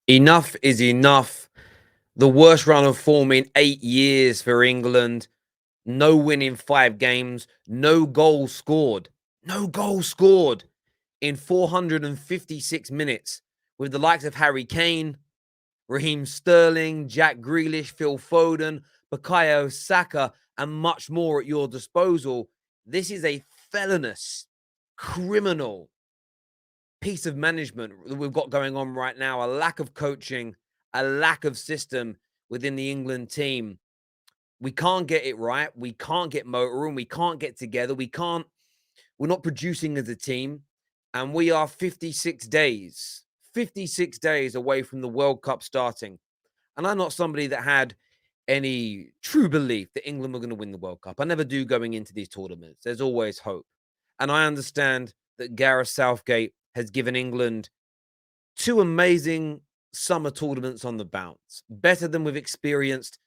Enough is enough. The worst run of form in 8 years for England. No win in 5 games. No goals scored. No goals scored in 456 minutes with the likes of Harry Kane, Raheem Sterling, Jack Grealish, Phil Foden, bukayo, Saka, and much more at your disposal. This is a felonious, criminal piece of management that we've got going on right now. A lack of coaching, a lack of system within the England team. We can't get it right. We can't get motoring. We can't get together. We're not producing as a team. And we are 56 days away from the World Cup starting. And I'm not somebody that had any true belief that England were going to win the World Cup. I never do going into these tournaments. There's always hope. And I understand that Gareth Southgate has given England 2 amazing summer tournaments on the bounce, better than we've experienced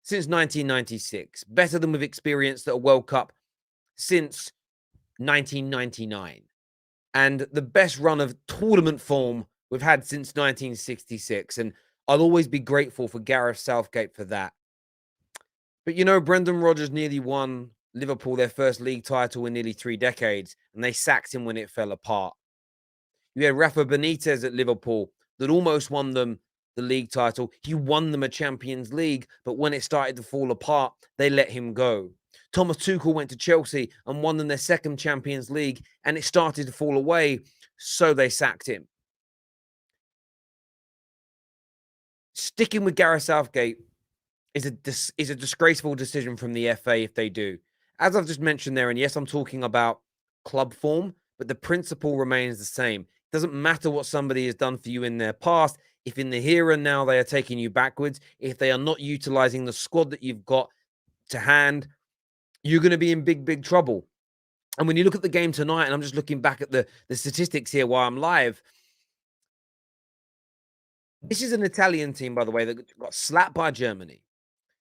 since 1996, better than we've experienced at a World Cup since 1999, and the best run of tournament form we've had since 1966. And I'll always be grateful for Gareth Southgate for that. But Brendan Rodgers nearly won Liverpool their first league title in nearly 3 decades, and they sacked him when it fell apart. You had Rafa Benitez at Liverpool that almost won them the league title. He won them a Champions League, but when it started to fall apart, they let him go. Thomas Tuchel went to Chelsea and won them their second Champions League, and it started to fall away, so they sacked him. Sticking with Gareth Southgate is a disgraceful decision from the FA if they do. As I've just mentioned there, and yes, I'm talking about club form, but the principle remains the same. It doesn't matter what somebody has done for you in their past. If in the here and now they are taking you backwards, if they are not utilizing the squad that you've got to hand, you're going to be in big, big trouble. And when you look at the game tonight, and I'm just looking back at the statistics here while I'm live, this is an Italian team, by the way, that got slapped by Germany.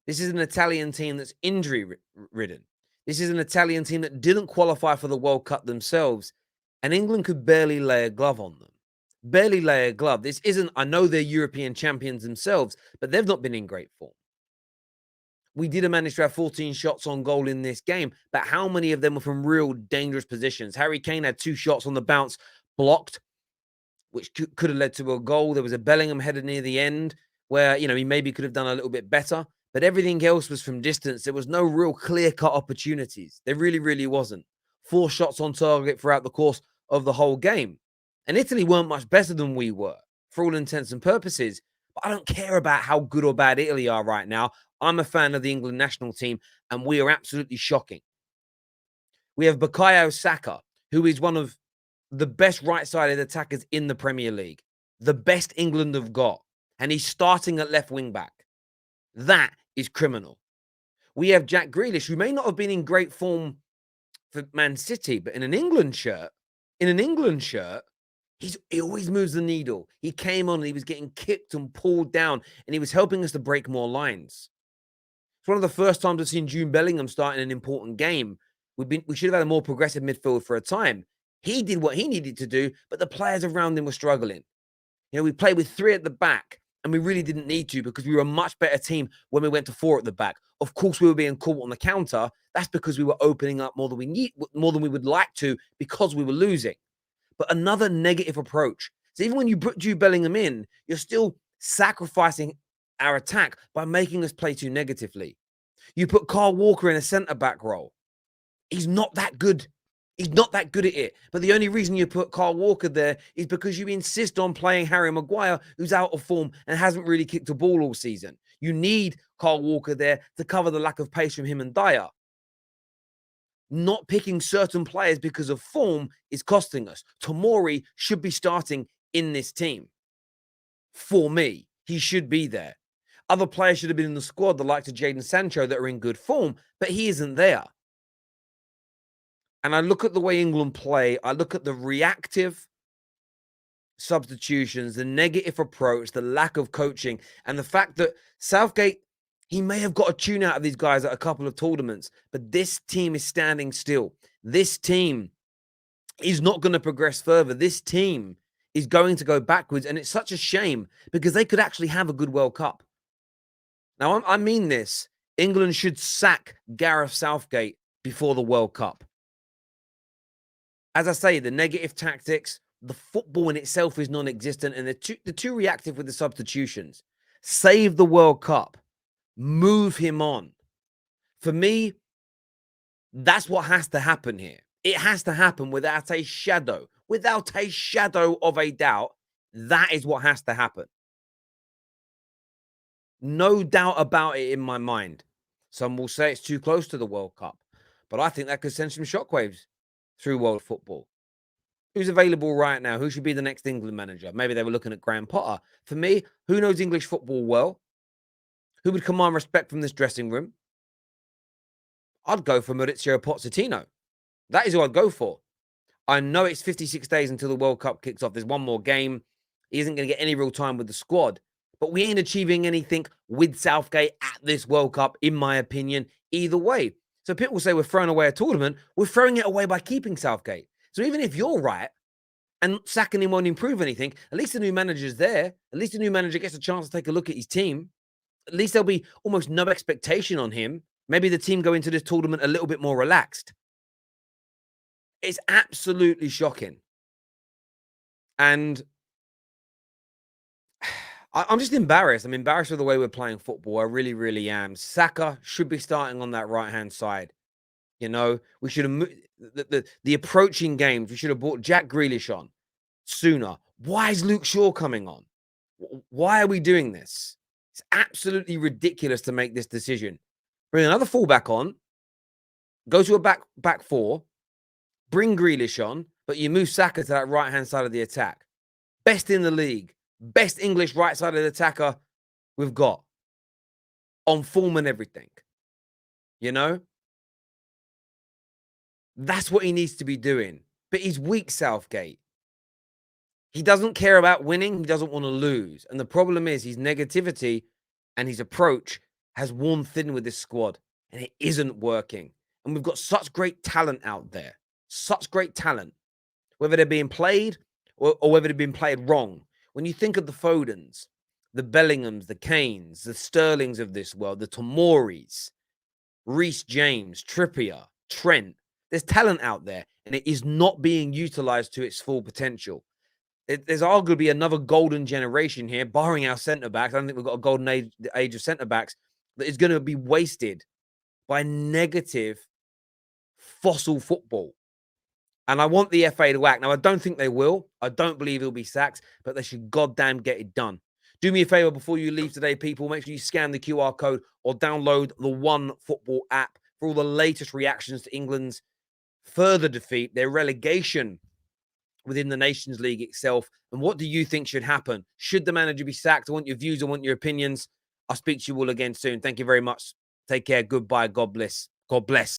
This is an Italian team that's injury-ridden. This is an Italian team that didn't qualify for the World Cup themselves, and England could barely lay a glove on them. Barely lay a glove. This isn't, I know they're European champions themselves, but they've not been in great form. We did manage to have 14 shots on goal in this game, but how many of them were from real dangerous positions? Harry Kane had 2 shots on the bounce blocked, which could have led to a goal. There was a Bellingham header near the end where, he maybe could have done a little bit better, but everything else was from distance. There was no real clear-cut opportunities. There really, really wasn't. 4 shots on target throughout the course of the whole game. And Italy weren't much better than we were, for all intents and purposes. But I don't care about how good or bad Italy are right now. I'm a fan of the England national team, and we are absolutely shocking. We have bukayo Saka, who is one of the best right-sided attackers in the Premier League. The best England have got. And he's starting at left wing-back. That is criminal. We have Jack Grealish, who may not have been in great form for Man City, but in an England shirt, he always moves the needle. He came on and he was getting kicked and pulled down, and he was helping us to break more lines. It's one of the first times I've seen Jude Bellingham start in an important game. We should have had a more progressive midfield for a time. He did what he needed to do, but the players around him were struggling. We played with 3 at the back, and we really didn't need to because we were a much better team when we went to 4 at the back. Of course, we were being caught on the counter. That's because we were opening up more than we would like to because we were losing. But another negative approach. So even when you put Jude Bellingham in, you're still sacrificing our attack by making us play too negatively. You put Kyle Walker in a centre-back role. He's not that good. He's not that good at it. But the only reason you put Kyle Walker there is because you insist on playing Harry Maguire, who's out of form and hasn't really kicked a ball all season. You need Kyle Walker there to cover the lack of pace from him and Dyer. Not picking certain players because of form is costing us. Tomori should be starting in this team. For me, he should be there. Other players should have been in the squad, the likes of Jadon Sancho, that are in good form, but he isn't there. And I look at the way England play, I look at the reactive substitutions, the negative approach, the lack of coaching, and the fact that Southgate, he may have got a tune out of these guys at a couple of tournaments, but this team is standing still. This team is not going to progress further. This team is going to go backwards. And it's such a shame because they could actually have a good World Cup. Now, I mean this. England should sack Gareth Southgate before the World Cup. As I say, the negative tactics, the football in itself is non-existent, and they're too reactive with the substitutions. Save the World Cup. Move him on. For me, that's what has to happen here. It has to happen without a shadow of a doubt. That is what has to happen. No doubt about it in my mind. Some will say it's too close to the World Cup, but I think that could send some shockwaves through world football. Who's available right now? Who should be the next England manager? Maybe they were looking at Graham Potter. For me, who knows English football well? Who would command respect from this dressing room? I'd go for Maurizio Pochettino. That is who I'd go for. I know it's 56 days until the World Cup kicks off. There's one more game. He isn't going to get any real time with the squad. But we ain't achieving anything with Southgate at this World Cup, in my opinion, either way. So people say we're throwing away a tournament. We're throwing it away by keeping Southgate. So even if you're right and sacking him won't improve anything, at least the new manager's there. At least the new manager gets a chance to take a look at his team. At least there'll be almost no expectation on him. Maybe the team go into this tournament a little bit more relaxed. It's absolutely shocking. And I'm just embarrassed. I'm embarrassed with the way we're playing football. I really, really am. Saka should be starting on that right-hand side. You know, we should have the approaching games. We should have brought Jack Grealish on sooner. Why is Luke Shaw coming on? Why are we doing this? It's absolutely ridiculous to make this decision. Bring another fullback on. Go to a back four. Bring Grealish on, but you move Saka to that right-hand side of the attack. Best in the league. Best English right-sided attacker we've got. On form and everything. You know? That's what he needs to be doing. But he's weak, Southgate. He doesn't care about winning. He doesn't want to lose. And the problem is his negativity and his approach has worn thin with this squad. And it isn't working. And we've got such great talent out there. Such great talent. Whether they're being played or whether they're being played wrong. When you think of the Fodens, the Bellinghams, the Kanes, the Sterlings of this world, the Tomoris, Reece James, Trippier, Trent, there's talent out there, and it is not being utilized to its full potential. There's arguably another golden generation here, barring our centre-backs. I don't think we've got a golden age of centre-backs that is going to be wasted by negative fossil football. And I want the FA to act. Now, I don't think they will. I don't believe he'll be sacked, but they should goddamn get it done. Do me a favor before you leave today, people. Make sure you scan the QR code or download the One Football app for all the latest reactions to England's further defeat, their relegation within the Nations League itself. And what do you think should happen? Should the manager be sacked? I want your views. I want your opinions. I'll speak to you all again soon. Thank you very much. Take care. Goodbye. God bless. God bless.